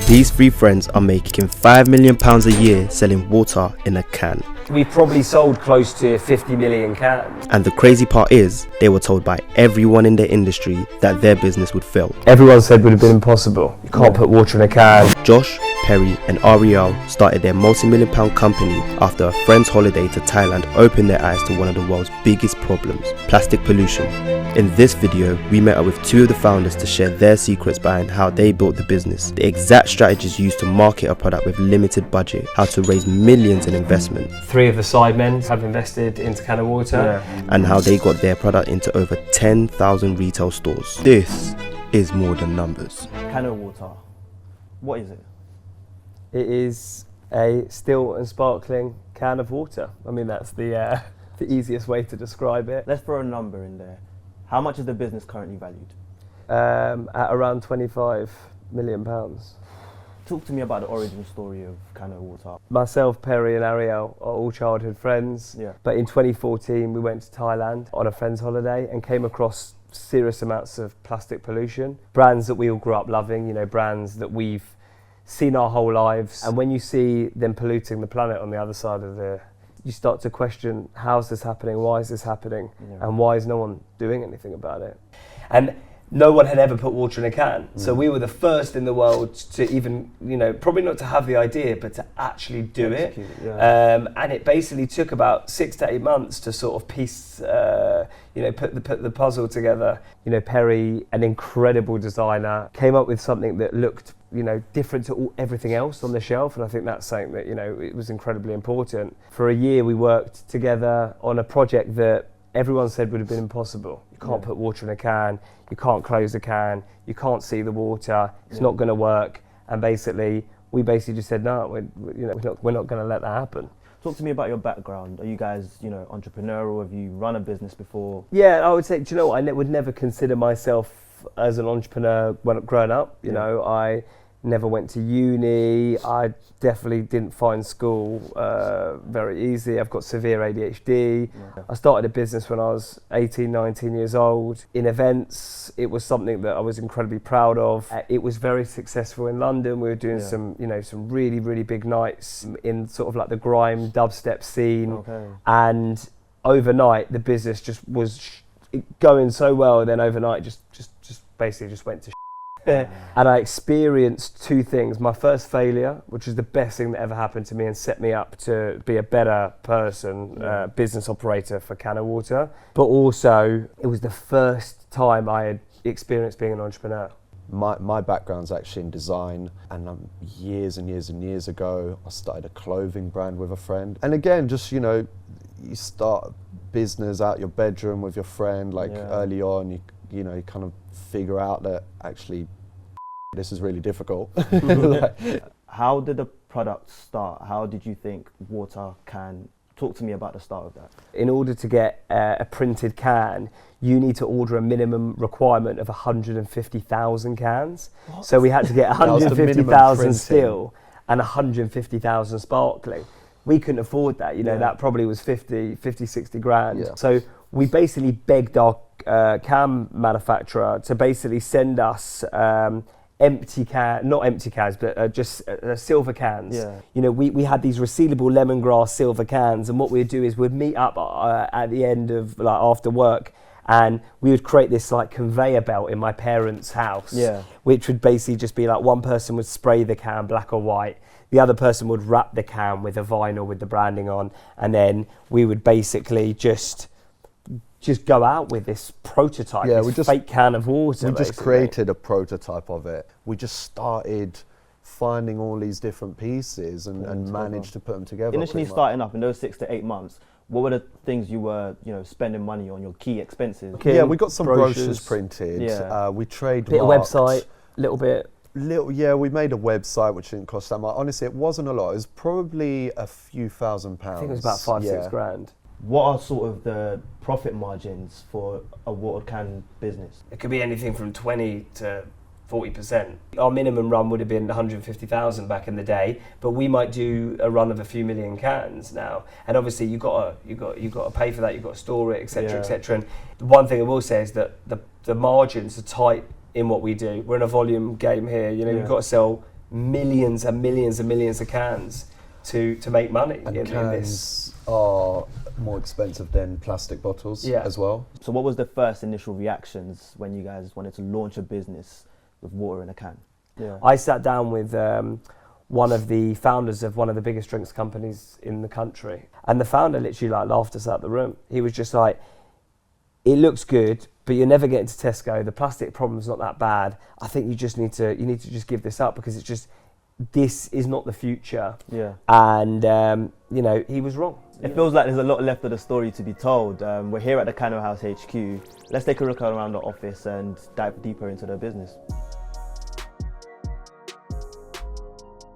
These three friends are making £5 million a year selling water in a can. We probably sold close to 50 million cans. And the crazy part is, they were told by everyone in their industry that their business would fail. Everyone said it would have been impossible. You can't put water in a can. Josh, Perry and Ariel started their multi-million pound company after a friend's holiday to Thailand opened their eyes to one of the world's biggest problems, plastic pollution. In this video, we met up with two of the founders to share their secrets behind how they built the business, the exact strategies used to market a product with limited budget, how to raise millions in investment. Three of the sidemen have invested into Canowater. And how they got their product into over 10,000 retail stores. This is more than numbers. Canowater, what is it? It is a still and sparkling can of water. I mean, that's the easiest way to describe it. Let's throw a number in there. How much is the business currently valued? At around £25 million. Talk to me about the origin story of Canowater. Myself, Perry and Ariel are all childhood friends. Yeah. But in 2014, we went to Thailand on a friend's holiday and came across serious amounts of plastic pollution. Brands that we all grew up loving, you know, brands that we've seen our whole lives. And when you see them polluting the planet on the other side of you start to question, how's this happening? Why is this happening? Yeah. And why is no one doing anything about it? And no one had ever put water in a can. So we were the first in the world to even, you know, probably not to have the idea, but to actually do it. Yeah. And it basically took about 6 to 8 months to sort of piece, you know, put the puzzle together. You know, Perry, an incredible designer, came up with something that looked, you know, different to everything else on the shelf, and I think that's something that, you know, it was incredibly important. For a year we worked together on a project that everyone said would have been impossible. You can't put water in a can, you can't close a can, you can't see the water, it's not going to work. And basically, we just said, no, we're not going to let that happen. Talk to me about your background. Are you guys, you know, entrepreneurial? Have you run a business before? Yeah, I would say, do you know what, I would never consider myself as an entrepreneur when growing up. You know, I never went to uni. I definitely didn't find school very easy. I've got severe ADHD. I started a business when I was 18, 19 years old. In events, it was something that I was incredibly proud of. It was very successful in London. We were doing some, you know, some really, really big nights in sort of like the grime dubstep scene. And overnight, the business just was going so well. Then overnight, just basically just went to and I experienced two things. My first failure, which was the best thing that ever happened to me and set me up to be a better person, business operator for Canowater. But also, it was the first time I had experienced being an entrepreneur. My background's actually in design, and years and years and years ago, I started a clothing brand with a friend. And again, just, you know, you start business out your bedroom with your friend, like early on, you know, you kind of figure out that actually this is really difficult. How did the product start? How did you think water can? Talk to me about the start of that. In order to get a printed can, you need to order a minimum requirement of 150,000 cans. What? So we had to get 150,000 still and 150,000 sparkling. We couldn't afford that, you know, that probably was 50, 60 grand. Yeah. So we basically begged our can manufacturer to basically send us not empty cans, but just silver cans. You know, we had these resealable lemongrass silver cans, and what we'd do is we'd meet up at the end of, like, after work, and we would create this like conveyor belt in my parents' house, which would basically just be like one person would spray the can black or white, the other person would wrap the can with a vinyl with the branding on, and then we would basically just go out with this prototype, this fake can of water. We just created a prototype of it. We just started finding all these different pieces and managed to put them together. Initially starting up in those 6 to 8 months, what were the things you were, you know, spending money on, your key expenses? Yeah, we got some brochures printed. We trademarked. Bit of website, little bit. We made a website which didn't cost that much. Honestly, it wasn't a lot. It was probably a few £1,000s. I think it was about 5-6 grand. What are sort of the profit margins for a water can business? It could be anything from 20 to 40%. Our minimum run would have been 150,000 back in the day, but we might do a run of a few million cans now. And obviously you got to pay for that. You've got to store it, etc., etc. And the one thing I will say is that the margins are tight in what we do. We're in a volume game here. You know, you've got to sell millions and millions and millions of cans to make money. And in cans this. are more expensive than plastic bottles as well. So what was the first initial reactions when you guys wanted to launch a business with water in a can? Yeah. I sat down with one of the founders of one of the biggest drinks companies in the country, and the founder literally like laughed us out the room. He was just like, it looks good, but you're never getting to Tesco. The plastic problem's not that bad. I think you need to just give this up, because this is not the future. Yeah. And you know, he was wrong. It feels like there's a lot left of the story to be told. We're here at the Canowater House HQ. Let's take a look around the office and dive deeper into their business.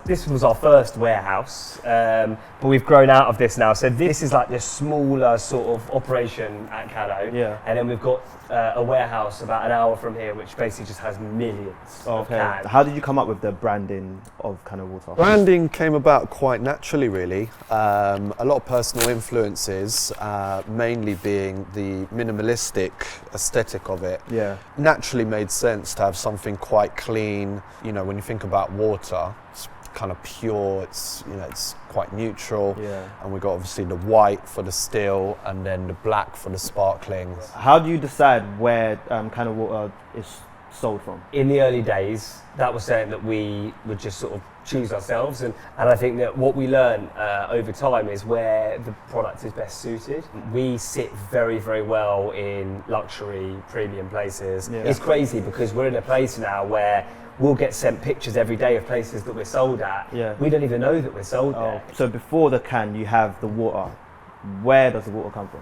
This was our first warehouse, but we've grown out of this now. So this is like the smaller sort of operation at Cano. Yeah. And then we've got a warehouse about an hour from here, which basically just has millions of cans. How did you come up with the branding of Canowater? Branding came about quite naturally, really. A lot of personal influences, mainly being the minimalistic aesthetic of it. Yeah. Naturally made sense to have something quite clean. You know, when you think about water, it's kind of pure, it's quite neutral. Yeah. And we've got obviously the white for the still and then the black for the sparkling. How do you decide where Canowater is sold from? In the early days, that was something that we would just sort of choose ourselves, and I think that what we learn over time is where the product is best suited. We sit very, very well in luxury, premium places. Yeah. It's crazy because we're in a place now where we'll get sent pictures every day of places that we're sold at. Yeah. We don't even know that we're sold there. So before the can, you have the water. Where does the water come from?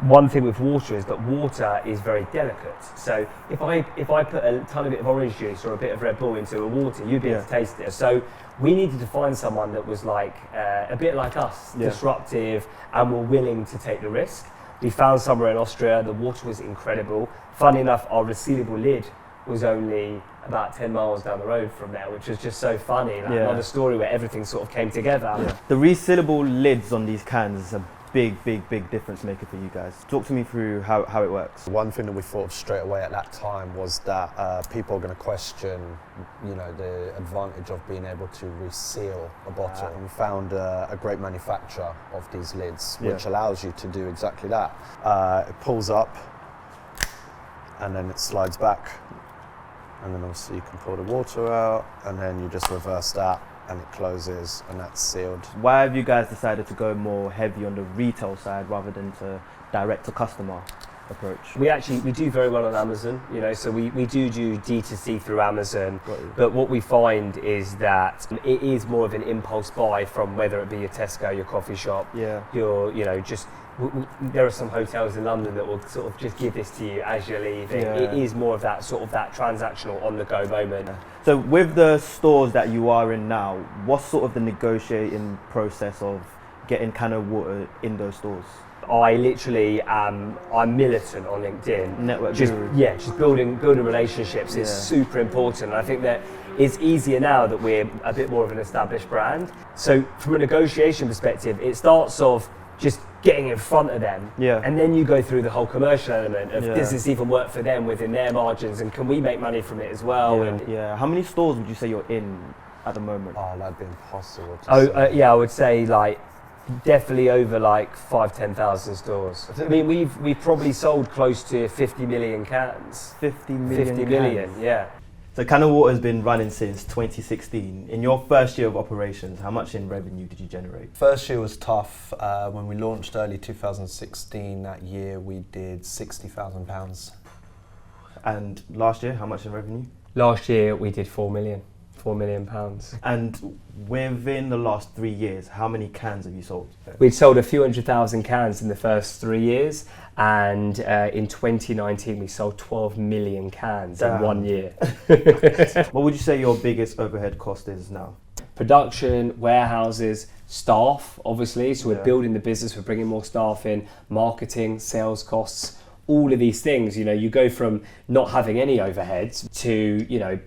One thing with water is that water is very delicate. So if I put a tiny bit of orange juice or a bit of Red Bull into a water, you'd be able to taste it. So we needed to find someone that was like a bit like us, disruptive, and were willing to take the risk. We found somewhere in Austria. The water was incredible. Funny enough, our resealable lid was only about 10 miles down the road from there, which was just so funny. Like another story where everything sort of came together. Yeah. The resealable lids on these cans is a big difference maker for you guys. Talk to me through how it works. One thing that we thought of straight away at that time was that people are going to question, the advantage of being able to reseal a bottle. And we found a great manufacturer of these lids, which allows you to do exactly that. It pulls up, and then it slides back, and then obviously you can pour the water out, and then you just reverse that, and it closes, and that's sealed. Why have you guys decided to go more heavy on the retail side rather than to direct to customer approach? We do very well on Amazon, so we do D2C through Amazon, but what we find is that it is more of an impulse buy from whether it be your Tesco, your coffee shop, there are some hotels in London that will sort of just give this to you as you're leaving. It is more of that sort of that transactional on-the-go moment. So with the stores that you are in now, what's sort of the negotiating process of getting Canowater in those stores? I literally I'm militant on LinkedIn. Network just building relationships is super important. And I think that it's easier now that we're a bit more of an established brand. So from a negotiation perspective, it starts off just getting in front of them, and then you go through the whole commercial element of does this even work for them within their margins, and can we make money from it as well? How many stores would you say you're in at the moment? Oh, that'd be impossible to say. I would say like definitely over like 5,000-10,000 stores. I mean, we've probably sold close to 50 million cans. 50 million cans. Yeah. So Canowater has been running since 2016. In your first year of operations, how much in revenue did you generate? First year was tough. When we launched early 2016, that year we did £60,000. And last year, how much in revenue? Last year we did £4 million. £4 million. And within the last 3 years, how many cans have you sold? We'd sold a few 100,000 cans in the first 3 years, and in 2019 we sold 12 million cans in 1 year. What would you say your biggest overhead cost is now? Production, warehouses, staff, obviously. So we're building the business, we're bringing more staff in, marketing, sales costs. All of these things, you go from not having any overheads to,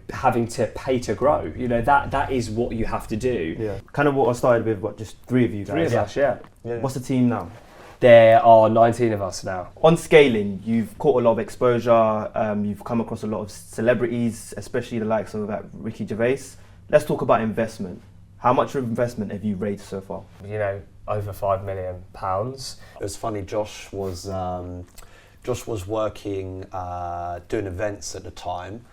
having to pay to grow. That is what you have to do. Yeah. Canowater started with just 3 of you guys? 3 of us, yeah. What's the team now? There are 19 of us now. On scaling, you've caught a lot of exposure. You've come across a lot of celebrities, especially the likes of Ricky Gervais. Let's talk about investment. How much investment have you raised so far? You know, over £5 million. It was funny. Josh was working doing events at the time,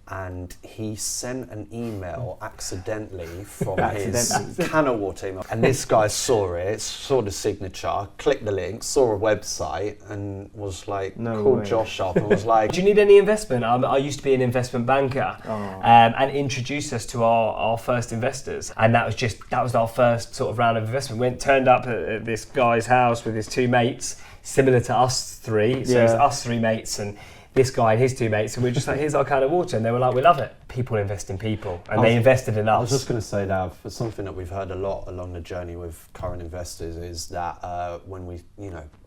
and he sent an email accidentally from his Canowater email. And this guy saw it, saw the signature, clicked the link, saw a website, and was like, called Josh up and was like, do you need any investment? I used to be an investment banker, and introduced us to our first investors. And that was our first sort of round of investment. Turned up at this guy's house with his two mates, similar to us three. So it's us three mates and this guy and his two mates, and we were just like, here's our can of water, and they were like, we love it. People invest in people, and they invested in us. I was just going to say that for something that we've heard a lot along the journey with current investors is that when we,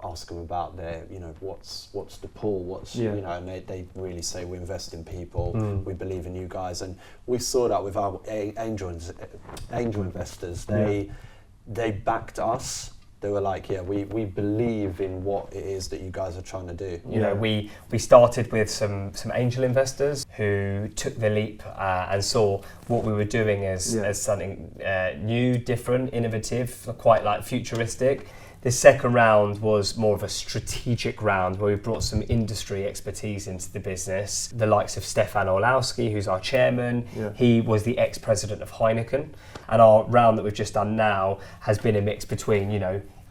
ask them about their, what's the pool, and they really say we invest in people, we believe in you guys, and we saw that with our angel investors. They backed us. They were like, we believe in what it is that you guys are trying to do. You know, we started with some angel investors who took the leap and saw what we were doing as something new, different, innovative, quite like futuristic. The second round was more of a strategic round where we brought some industry expertise into the business. The likes of Stefan Orlowski, who's our chairman. He was the ex-president of Heineken. And our round that we've just done now has been a mix between,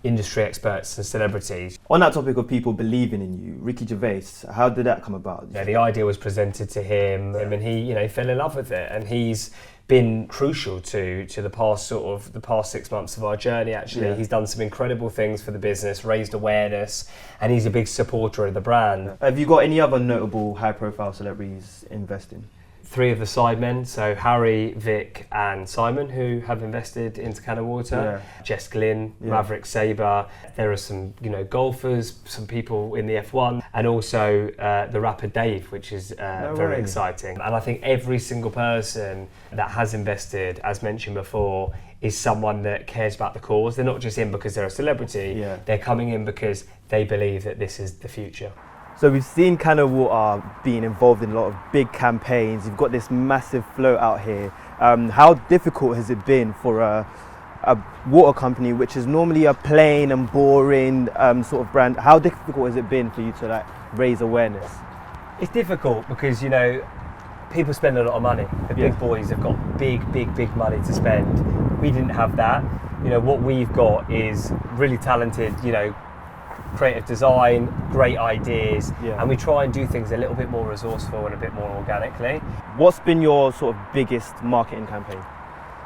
industry experts and celebrities. On that topic of people believing in you, Ricky Gervais, how did that come about? The idea was presented to him, and he, fell in love with it. And he's been crucial to the past 6 months of our journey. Actually, he's done some incredible things for the business, raised awareness, and he's a big supporter of the brand. Have you got any other notable high-profile celebrities investing? 3 of the sidemen, so Harry, Vic and Simon, who have invested into Canowater. Jess Glynn, Maverick Sabre. There are some, golfers, some people in the F1, and also the rapper Dave, which is very exciting. And I think every single person that has invested, as mentioned before, is someone that cares about the cause. They're not just in because they're a celebrity, they're coming in because they believe that this is the future. So we've seen Canowater being involved in a lot of big campaigns. You've got this massive float out here. How difficult has it been for a water company, which is normally a plain and boring sort of brand? How difficult has it been for you to raise awareness? It's difficult because, people spend a lot of money. The big boys have got big money to spend. We didn't have that. What we've got is really talented, creative design, great ideas, and we try and do things a little bit more resourceful and a bit more organically. What's been your sort of biggest marketing campaign?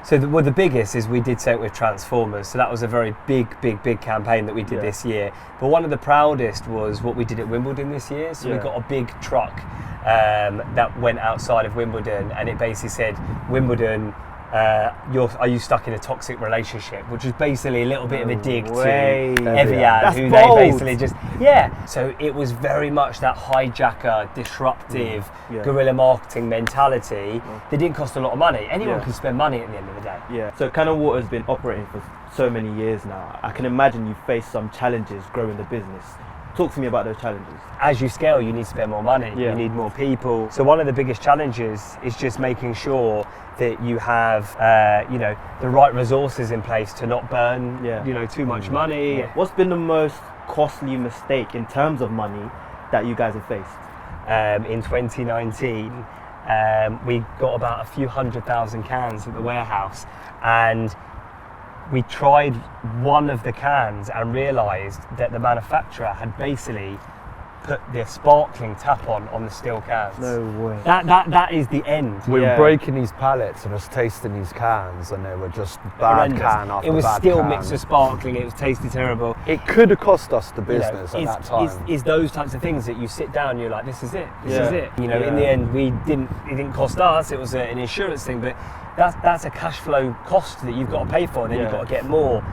So the biggest is we did something with Transformers, so that was a very big campaign that we did this year. But one of the proudest was what we did at Wimbledon this year. So we got a big truck that went outside of Wimbledon, and it basically said, Wimbledon, are you stuck in a toxic relationship? Which is basically a little bit of a dig to Evian, who bold. They basically just So it was very much that hijacker, disruptive, guerrilla marketing mentality. They didn't cost a lot of money. Anyone can spend money at the end of the day. So Canowater has been operating for so many years now. I can imagine you faced some challenges growing the business. Talk to me about those challenges. As you scale, you need to spend more money. You need more people. So one of the biggest challenges is just making sure that you have, the right resources in place to not burn, too much money. What's been the most costly mistake in terms of money that you guys have faced? In 2019, we got about a few 100,000 cans at the warehouse, and we tried one of the cans and realised that the manufacturer had basically put the sparkling tap on the steel cans. No way. That is the end. We were breaking these pallets and was tasting these cans, and they were just bad Horrendous. Can after bad can. It was still mixed with sparkling. It was tasty terrible. It could have cost us the business at that time. Is those types of things that you sit down, you're like, this is it. This is it. In the end, it didn't cost us. It was an insurance thing, but that's a cash flow cost that you've got to pay for, and then you've got to get more.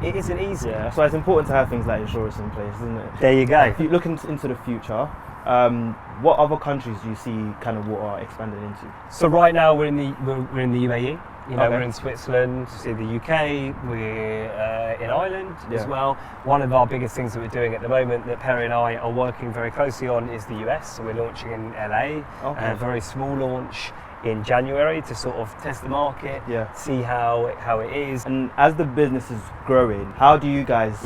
It isn't easy. So it's important to have things like insurance in place, isn't it? There you go. If you look into the future, what other countries do you see Canowater expanding into? So right now we're in the UAE. We're in Switzerland, see the UK, we're in Ireland as well. One of our biggest things that we're doing at the moment that Perry and I are working very closely on is the US. So we're launching in LA, a very small launch in January to sort of test the market, Yeah. see how it is. And as the business is growing, how do you guys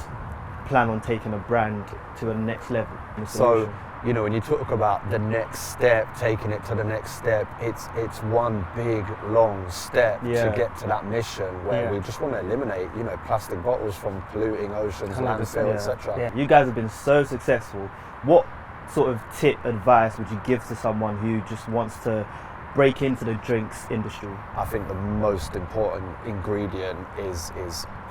plan on taking a brand to a next level? in the So, solution? you know, when you talk about the next step, taking it to the next step, it's one big, long step Yeah. to get to that mission where Yeah. we just want to eliminate, you know, plastic bottles from polluting oceans, 100%, landfill, yeah. etc. Yeah. You guys have been so successful. What sort of advice would you give to someone who just wants to break into the drinks industry? I think the most important ingredient is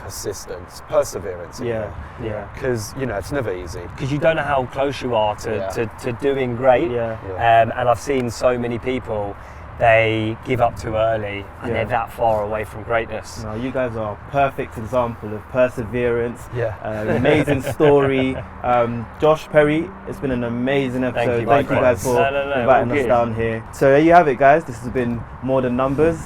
persistence, perseverance. Yeah, yeah. Because, you know, it's never easy. Because you don't know how close you are to, Yeah. to doing great. Yeah. And I've seen so many people, they give up too early and Yeah. they're that far away from greatness. No, you guys are a perfect example of perseverance. Yeah. Amazing story. Josh, Perry, it's been an amazing episode. you, Thank you likewise. guys for No, inviting all us good. down here. So there you have it, guys. This has been More Than Numbers.